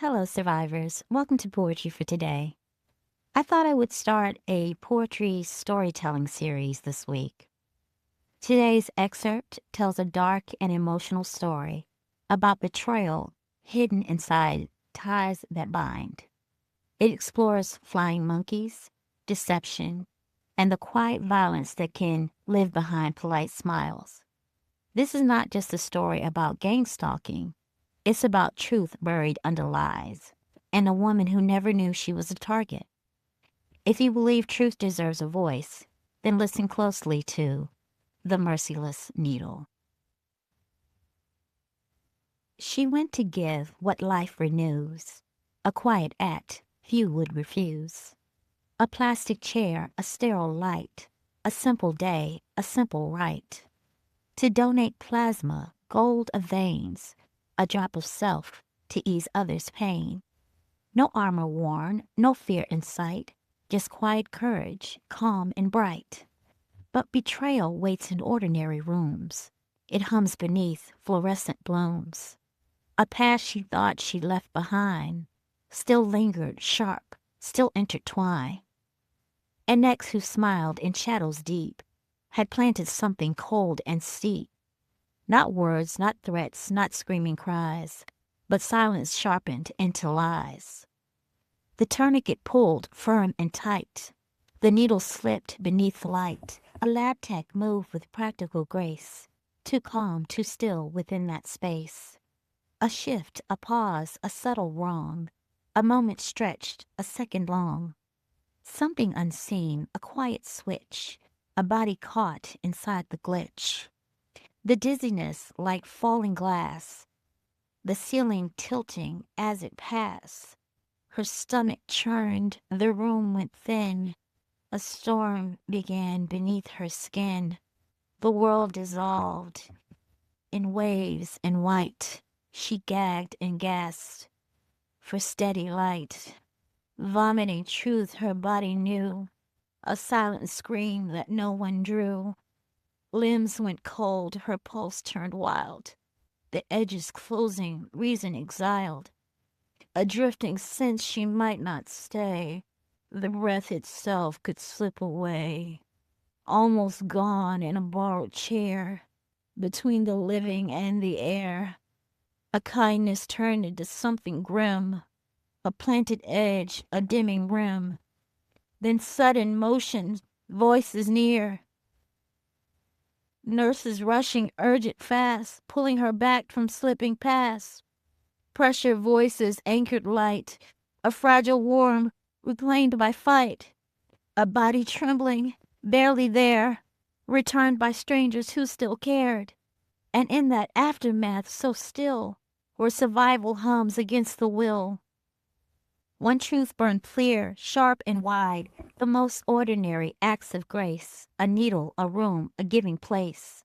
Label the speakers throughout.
Speaker 1: Hello, survivors. Welcome to Poetry for Today. I thought I would start a poetry storytelling series this week. Today's excerpt tells a dark and emotional story about betrayal hidden inside ties that bind. It explores flying monkeys, deception, and the quiet violence that can live behind polite smiles. This is not just a story about gang stalking. It's about truth buried under lies, and a woman who never knew she was a target. If you believe truth deserves a voice, then listen closely to The Merciless Needle. She went to give what life renews, a quiet act few would refuse. A plastic chair, a sterile light, a simple day, a simple right. To donate plasma, gold of veins, a drop of self to ease others' pain. No armor worn, no fear in sight, just quiet courage, calm and bright. But betrayal waits in ordinary rooms. It hums beneath fluorescent blooms. A past she thought she left behind still lingered sharp, still intertwined. An ex who smiled in shadows deep had planted something cold and steep. Not words, not threats, not screaming cries, but silence sharpened into lies. The tourniquet pulled firm and tight. The needle slipped beneath the light. A lab tech moved with practical grace, too calm, too still within that space. A shift, a pause, a subtle wrong, a moment stretched, a second long. Something unseen, a quiet switch, a body caught inside the glitch. The dizziness like falling glass, the ceiling tilting as it passed. Her stomach churned, the room went thin. A storm began beneath her skin. The world dissolved in waves and white. She gagged and gasped for steady light. Vomiting truth her body knew, a silent scream that no one drew. Limbs went cold, her pulse turned wild. The edges closing, reason exiled. A drifting sense she might not stay. The breath itself could slip away. Almost gone in a borrowed chair, between the living and the air. A kindness turned into something grim. A planted edge, a dimming rim. Then sudden motion, voices near. Nurses rushing urgent fast, pulling her back from slipping past. Pressure voices anchored light, a fragile warmth reclaimed by fight. A body trembling, barely there, returned by strangers who still cared. And in that aftermath so still, where survival hums against the will. One truth burned clear, sharp and wide, the most ordinary acts of grace, a needle, a room, a giving place.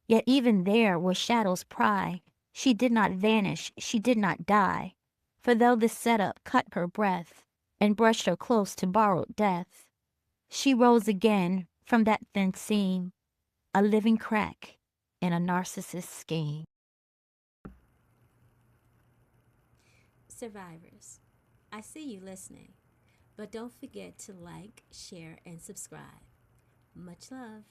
Speaker 1: Yet even there where shadows pry, she did not vanish, she did not die. For though this setup cut her breath and brushed her close to borrowed death, she rose again from that thin seam, a living crack in a narcissist's scheme.
Speaker 2: Survivors, I see you listening, but don't forget to like, share, and subscribe. Much love.